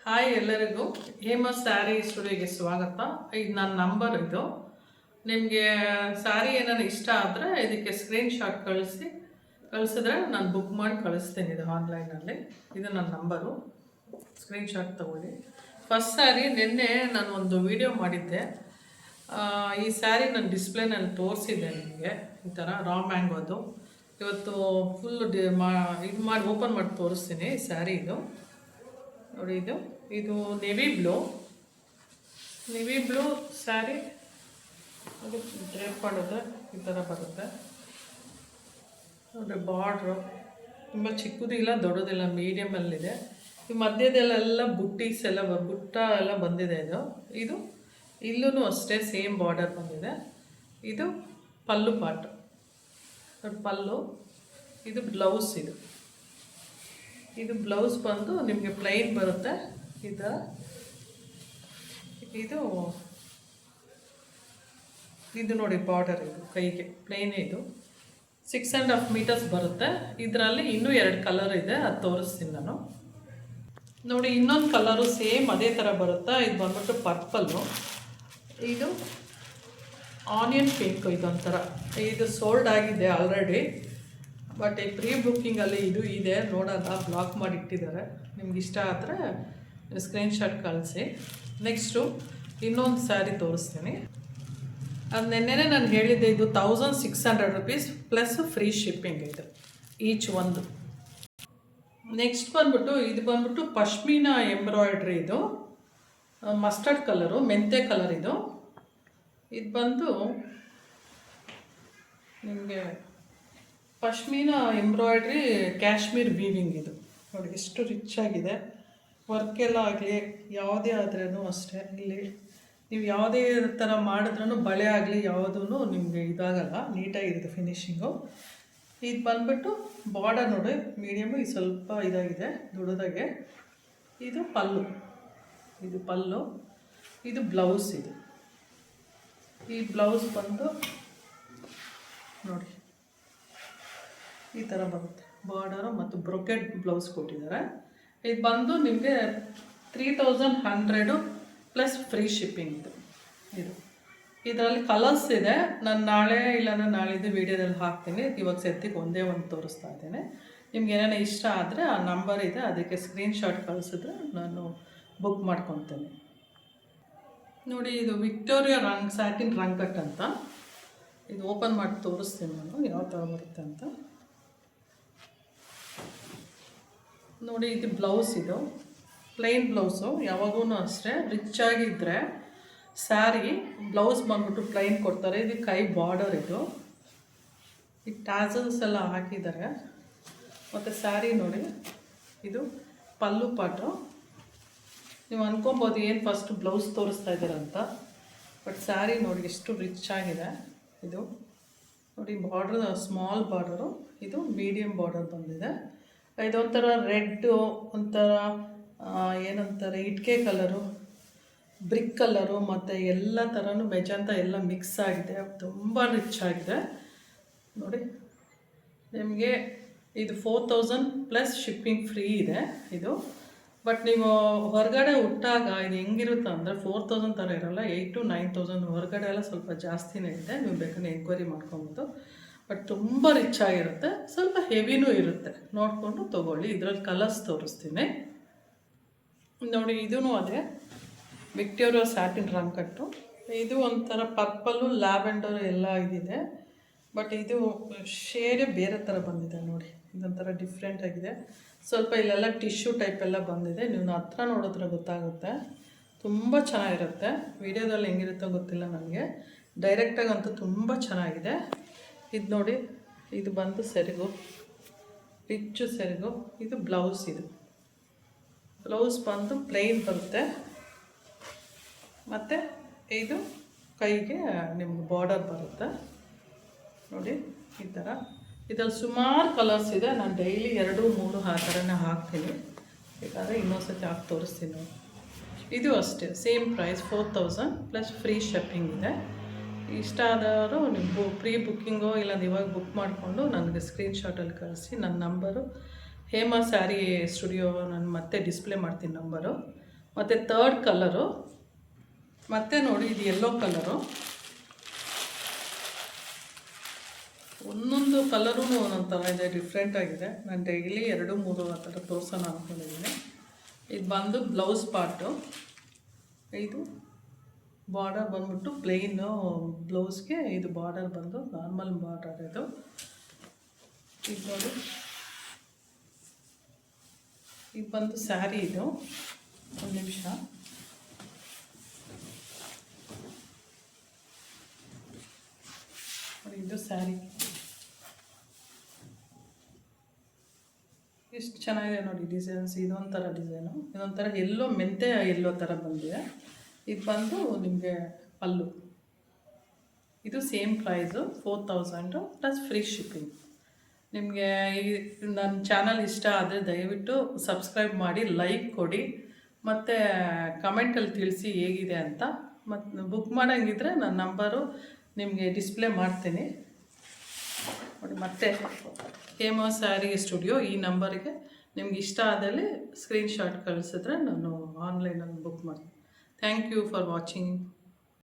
Hi ಎಲ್ಲರಿಗೂ ಹೇಮಾ ಸ್ಯಾರಿ ಸ್ಟುಡಿಯೋಗೆ ಸ್ವಾಗತ. ಇದು ನನ್ನ ನಂಬರ್. ಇದು ನಿಮಗೆ ಸ್ಯಾರಿ ಏನಾರು ಇಷ್ಟ ಆದರೆ ಇದಕ್ಕೆ ಸ್ಕ್ರೀನ್ಶಾಟ್ ಕಳಿಸಿದ್ರೆ ನಾನು ಬುಕ್ ಮಾಡಿ ಕಳಿಸ್ತೀನಿ. ಇದು ಆನ್ಲೈನಲ್ಲಿ. ಇದು ನನ್ನ ನಂಬರು, ಸ್ಕ್ರೀನ್ಶಾಟ್ ತೊಗೊಳ್ಳಿ. ಫಸ್ಟ್ ಸ್ಯಾರಿ ನಿನ್ನೆ ನಾನು ಒಂದು ವಿಡಿಯೋ ಮಾಡಿದ್ದೆ. ಈ ಸ್ಯಾರಿ ನಾನು ಡಿಸ್ಪ್ಲೇನಲ್ಲಿ ತೋರಿಸಿದ್ದೆ ನಿಮಗೆ. ಈ ಥರ ರಾ ಮ್ಯಾಂಗೋದು ಇವತ್ತು ಫುಲ್ ಇದು ಮಾಡಿ ಓಪನ್ ಮಾಡಿ ತೋರಿಸ್ತೀನಿ. ಈ ಸ್ಯಾರಿ ಇದು ನೋಡಿ, ಇದು ನೆವಿ ಬ್ಲೂ ಸ್ಯಾರಿ. ಅದು ಡ್ರೇಪ್ ಮಾಡಿದ್ರೆ ಈ ಥರ ಬರುತ್ತೆ ನೋಡಿ. ಬಾರ್ಡ್ರು ತುಂಬ ಚಿಕ್ಕದಿಲ್ಲ ದೊಡ್ಡದಿಲ್ಲ, ಮೀಡಿಯಮಲ್ಲಿದೆ. ಈ ಮಧ್ಯದಲ್ಲೆಲ್ಲ ಬುಟ್ಟ ಎಲ್ಲ ಬಂದಿದೆ. ಇದು ಇಲ್ಲೂ ಅಷ್ಟೇ ಸೇಮ್ ಬಾರ್ಡರ್ ಬಂದಿದೆ. ಇದು ಪಲ್ಲು ಪಾರ್ಟ್ ನೋಡಿ, ಪಲ್ಲು. ಇದು ಬ್ಲೌಸ್. ಇದು ಬ್ಲೌಸ್ ಬಂದು ನಿಮಗೆ ಪ್ಲೈನ್ ಬರುತ್ತೆ. ಇದು ನೋಡಿ ಬಾರ್ಡರ್. ಇದು ಕೈಗೆ ಪ್ಲೈನ್. ಇದು 6.5 ಮೀಟರ್ಸ್ ಬರುತ್ತೆ. ಇದರಲ್ಲಿ ಇನ್ನೂ 2 ಕಲರ್ ಇದೆ, ಅದು ತೋರಿಸ್ತೀನಿ ನಾನು. ನೋಡಿ, ಇನ್ನೊಂದು ಕಲರು ಸೇಮ್ ಅದೇ ಥರ ಬರುತ್ತೆ. ಇದು ಬಂದ್ಬಿಟ್ಟು ಪರ್ಪಲ್ಲು. ಇದು ಆನಿಯನ್ ಪಿಂಕ್. ಇದೊಂಥರ ಇದು ಸೋಲ್ಡ್ ಆಗಿದೆ ಆಲ್ರೆಡಿ, ಬಟ್ ಈ ಪ್ರೀ ಬುಕ್ಕಿಂಗಲ್ಲಿ ಇದು ಇದೆ. ನೋಡೋಣ, ಬ್ಲಾಕ್ ಮಾಡಿ ಇಟ್ಟಿದ್ದಾರೆ. ನಿಮ್ಗೆ ಇಷ್ಟ ಆದರೆ ಸ್ಕ್ರೀನ್ಶಾಟ್ ಕಳಿಸಿ. ನೆಕ್ಸ್ಟು ಇನ್ನೊಂದು ಸ್ಯಾರಿ ತೋರಿಸ್ತೀನಿ. ಅದು ನೆನ್ನೆನೇ ನಾನು ಹೇಳಿದ್ದೆ. ಇದು 1600 rupees ಪ್ಲಸ್ ಫ್ರೀ ಶಿಪ್ಪಿಂಗ್ ಇದು ಈಚ್ ಒಂದು. ನೆಕ್ಸ್ಟ್ ಬಂದ್ಬಿಟ್ಟು ಪಶ್ಮೀನಾ ಎಂಬ್ರಾಯ್ಡ್ರಿ. ಇದು ಮಸ್ಟರ್ಡ್ ಕಲರು, ಮೆಂತೆ ಕಲರ್. ಇದು ಬಂದು ನಿಮಗೆ ಪಶ್ಮೀನಾ ಎಂಬ್ರಾಯ್ಡ್ರಿ ಕ್ಯಾಶ್ಮೀರ್ ವೀವಿಂಗ್. ಇದು ನೋಡಿ ಎಷ್ಟು ರಿಚ್ ಆಗಿದೆ. ವರ್ಕೆಲ್ಲ ಆಗಲಿ ಯಾವುದೇ ಆದ್ರೂ ಅಷ್ಟೇ, ಇಲ್ಲಿ ನೀವು ಯಾವುದೇ ಥರ ಮಾಡಿದ್ರೂ ಬಳೆ ಆಗಲಿ ಯಾವುದೂ ನಿಮಗೆ ಇದಾಗಲ್ಲ, ನೀಟಾಗಿದೆ ಫಿನಿಶಿಂಗು. ಇದು ಬಂದ್ಬಿಟ್ಟು ಬಾರ್ಡರ್ ನೋಡಿ ಮೀಡಿಯಮು, ಇದು ಸ್ವಲ್ಪ ಇದಾಗಿದೆ ದೊಡ್ಡದಾಗೆ. ಇದು ಪಲ್ಲು. ಇದು ಬ್ಲೌಸ್. ಈ ಬ್ಲೌಸ್ ಬಂದು ನೋಡಿ ಈ ಥರ ಬರುತ್ತೆ. ಬಾರ್ಡರು ಮತ್ತು ಬ್ರೊಕೆಟ್ ಬ್ಲೌಸ್ ಕೊಟ್ಟಿದ್ದಾರೆ. ಇದು ಬಂದು ನಿಮಗೆ 3100 ಪ್ಲಸ್ ಫ್ರೀ ಶಿಪ್ಪಿಂಗ್. ಇದರಲ್ಲಿ ಕಲರ್ಸ್ ಇದೆ. ನಾನು ನಾಳೆ ಇಲ್ಲಾಂದರೆ ನಾಳಿದ್ದು ವೀಡಿಯೋದಲ್ಲಿ ಹಾಕ್ತೀನಿ. ಇವಾಗ ಸದ್ಯಕ್ಕೆ ಒಂದೇ ಒಂದು ತೋರಿಸ್ತಾ ಇದ್ದೇನೆ. ನಿಮ್ಗೆ ಏನೇನೋ ಇಷ್ಟ ಆದರೆ ಆ ನಂಬರ್ ಇದೆ, ಅದಕ್ಕೆ ಸ್ಕ್ರೀನ್ಶಾಟ್ ಕಳಿಸಿದ್ರೆ ನಾನು ಬುಕ್ ಮಾಡ್ಕೊತೀನಿ. ನೋಡಿ, ಇದು ವಿಕ್ಟೋರಿಯಾ ಸ್ಯಾಟಿನ್ ರಂಗಟ್ ಅಂತ. ಇದು ಓಪನ್ ಮಾಡಿ ತೋರಿಸ್ತೀನಿ ನಾನು ಯಾವ ಥರ ಬರುತ್ತೆ ಅಂತ. ನೋಡಿ, ಇದು ಬ್ಲೌಸ್. ಇದು ಪ್ಲೈನ್ ಬ್ಲೌಸು. ಯಾವಾಗೂ ಅಷ್ಟೇ ರಿಚ್ ಆಗಿದ್ದರೆ ಸ್ಯಾರಿ ಬ್ಲೌಸ್ ಬಂದ್ಬಿಟ್ಟು ಪ್ಲೈನ್ ಕೊಡ್ತಾರೆ. ಇದು ಕೈ ಬಾರ್ಡರ್. ಈ ಟ್ಯಾಸಲ್ಸ್ ಎಲ್ಲ ಹಾಕಿದ್ದಾರೆ. ಮತ್ತು ಸ್ಯಾರಿ ನೋಡಿ, ಇದು ಪಲ್ಲು ಪಾಟು. ನೀವು ಅಂದ್ಕೊಬೋದು ಏನು ಫಸ್ಟ್ ಬ್ಲೌಸ್ ತೋರಿಸ್ತಾ ಇದ್ದೀರಂತ, ಬಟ್ ಸ್ಯಾರಿ ನೋಡಿ ಎಷ್ಟು ರಿಚ್ ಆಗಿದೆ. ಇದು ನೋಡಿ ಬಾರ್ಡರ್ ಸ್ಮಾಲ್ ಬಾರ್ಡರು, ಇದು ಮೀಡಿಯಮ್ ಬಾರ್ಡರ್ ಬಂದಿದೆ. ಇದೊಂಥರ ರೆಡ್ಡು, ಒಂಥರ ಏನಂತಾರೆ ಇಟ್ಕೆ ಕಲರು, ಬ್ರಿಕ್ ಕಲರು ಮತ್ತು ಎಲ್ಲ ಥರನೂ ಮೆಜಂತ ಎಲ್ಲ ಮಿಕ್ಸ್ ಆಗಿದೆ. ತುಂಬ ರಿಚ್ ಆಗಿದೆ ನೋಡಿ. ನಿಮಗೆ ಇದು 4000 ಪ್ಲಸ್ ಶಿಪ್ಪಿಂಗ್ ಫ್ರೀ ಇದೆ ಇದು. ಬಟ್ ನೀವು ಹೊರಗಡೆ ಉಟ್ಟಾಗ ಇದು ಹೆಂಗಿರುತ್ತೆ ಅಂದರೆ 4000 ಥರ ಇರೋಲ್ಲ, 8,000 to 9,000. ಹೊರಗಡೆ ಎಲ್ಲ ಸ್ವಲ್ಪ ಜಾಸ್ತಿನೇ ಇದೆ. ನೀವು ಬೇಕಾದ್ರೆ ಎಂಕ್ವೈರಿ ಮಾಡ್ಕೊಬೋದು. ಬಟ್ ತುಂಬ ರಿಚ್ ಆಗಿರುತ್ತೆ, ಸ್ವಲ್ಪ ಹೆವಿನೂ ಇರುತ್ತೆ. ನೋಡಿಕೊಂಡು ತೊಗೊಳ್ಳಿ. ಇದರಲ್ಲಿ ಕಲರ್ಸ್ ತೋರಿಸ್ತೀನಿ ನೋಡಿ. ಇದೂ ಅದೇ ವಿಕ್ಟೋರಿಯಾ ಸ್ಯಾಟಿನ್ ರಂಗಟ್ಟು. ಇದು ಒಂಥರ ಪರ್ಪಲ್ಲು ಲ್ಯಾವೆಂಡರ್ ಎಲ್ಲ ಇದಿದೆ. ಬಟ್ ಇದು ಶೇಡೇ ಬೇರೆ ಥರ ಬಂದಿದೆ ನೋಡಿ. ಇದೊಂಥರ ಡಿಫ್ರೆಂಟ್ ಆಗಿದೆ. ಸ್ವಲ್ಪ ಇಲ್ಲೆಲ್ಲ ಟಿಶ್ಯೂ ಟೈಪ್ ಎಲ್ಲ ಬಂದಿದೆ. ನೀವು ಹತ್ರ ನೋಡಿದ್ರೆ ಗೊತ್ತಾಗುತ್ತೆ. ತುಂಬ ಚೆನ್ನಾಗಿರುತ್ತೆ. ವಿಡಿಯೋದಲ್ಲಿ ಹೆಂಗಿರುತ್ತೋ ಗೊತ್ತಿಲ್ಲ ನನಗೆ, ಡೈರೆಕ್ಟಾಗಿ ಅಂತೂ ತುಂಬ ಚೆನ್ನಾಗಿದೆ. ಇದು ನೋಡಿ, ಇದು ಬಂದು ಸೆರಗು, ರಿಚ್ಚು ಸೆರಗು. ಇದು ಬ್ಲೌಸ್. ಬ್ಲೌಸ್ ಬಂದು ಪ್ಲೈನ್ ಬರುತ್ತೆ. ಮತ್ತು ಇದು ಕೈಗೆ ನಿಮ್ಗೆ ಬಾರ್ಡರ್ ಬರುತ್ತೆ ನೋಡಿ ಈ ಥರ. ಇದರಲ್ಲಿ ಸುಮಾರು ಕಲರ್ಸ್ ಇದೆ. ನಾನು ಡೈಲಿ 2-3 ಆ ಥರನೇ ಹಾಕ್ತೀನಿ. ಬೇಕಾದರೆ ಇನ್ನೊಂದ್ಸತಿ ಹಾಕಿ ತೋರಿಸ್ತೀನಿ. ಇದು ಅಷ್ಟೇ same price 4000 plus free shipping ಇದೆ. ಇಷ್ಟ ಆದವರು ನೀವು ಪ್ರೀ ಬುಕ್ಕಿಂಗೋ ಇಲ್ಲ ಇವಾಗ ಬುಕ್ ಮಾಡಿಕೊಂಡು ನನಗೆ ಸ್ಕ್ರೀನ್ಶಾಟಲ್ಲಿ ಕಳಿಸಿ. ನನ್ನ ನಂಬರು ಹೇಮಾ ಸ್ಯಾರಿ ಸ್ಟುಡಿಯೋ, ನಾನು ಮತ್ತೆ ಡಿಸ್ಪ್ಲೇ ಮಾಡ್ತೀನಿ ನಂಬರು. ಮತ್ತು ಥರ್ಡ್ ಕಲರು, ಮತ್ತು ನೋಡಿ ಇದು ಯೆಲ್ಲೋ ಕಲರು. ಒಂದೊಂದು ಕಲರೂ ಒಂದೊಂದು ಥರ ಇದೆ, ಡಿಫ್ರೆಂಟಾಗಿದೆ. ನಾನು ಡೈಲಿ 2-3 ಆ ಥರ ತೋರ್ಸೋಣ ಅಂದ್ಕೊಂಡಿದ್ದೀನಿ. ಇದು ಬಂದು ಬ್ಲೌಸ್ ಪಾರ್ಟು. ಇದು ಬಾರ್ಡರ್ ಬಂದ್ಬಿಟ್ಟು ಪ್ಲೇನು ಬ್ಲೌಸ್ಗೆ ಇದು ಬಾರ್ಡರ್ ಬಂದು ನಾರ್ಮಲ್ ಬಾರ್ಡರ್ ಇದು. ಇದು ನೋಡಿ, ಇದು ಬಂದು ಸ್ಯಾರಿ. ಇದು ಒಂದು ನಿಮಿಷ, ಇದು ಸ್ಯಾರಿ ಎಷ್ಟು ಚೆನ್ನಾಗಿದೆ ನೋಡಿ ಡಿಸೈನ್ಸ್. ಇದೊಂಥರ ಡಿಸೈನು, ಇದೊಂಥರ ಎಲ್ಲೋ ಮೆಂತೆ ಎಲ್ಲೋ ಥರ ಬಂದಿದೆ. ಇದು ಬಂದು ನಿಮಗೆ ಪಲ್ಲು. ಇದು same price 4000 plus free shipping. ನಿಮಗೆ ಈ ನನ್ನ ಚಾನಲ್ ಇಷ್ಟ ಆದರೆ ದಯವಿಟ್ಟು ಸಬ್ಸ್ಕ್ರೈಬ್ ಮಾಡಿ, ಲೈಕ್ ಕೊಡಿ, ಮತ್ತು ಕಮೆಂಟಲ್ಲಿ ತಿಳಿಸಿ ಹೇಗಿದೆ ಅಂತ. ಮತ್ತು ಬುಕ್ ಮಾಡೋಂಗಿದ್ರೆ ನನ್ನ ನಂಬರು ನಿಮಗೆ ಡಿಸ್ಪ್ಲೇ ಮಾಡ್ತೀನಿ ನೋಡಿ. ಮತ್ತು ಹೇಮಾ ಸ್ಯಾರಿ ಸ್ಟುಡಿಯೋ ಈ ನಂಬರಿಗೆ ನಿಮ್ಗೆ ಇಷ್ಟ ಆದಲ್ಲಿ ಸ್ಕ್ರೀನ್ಶಾಟ್ ಕಳಿಸಿದ್ರೆ ನಾನು ಆನ್ಲೈನಲ್ಲಿ ಬುಕ್ ಮಾಡ್ತೀನಿ. Thank you for watching.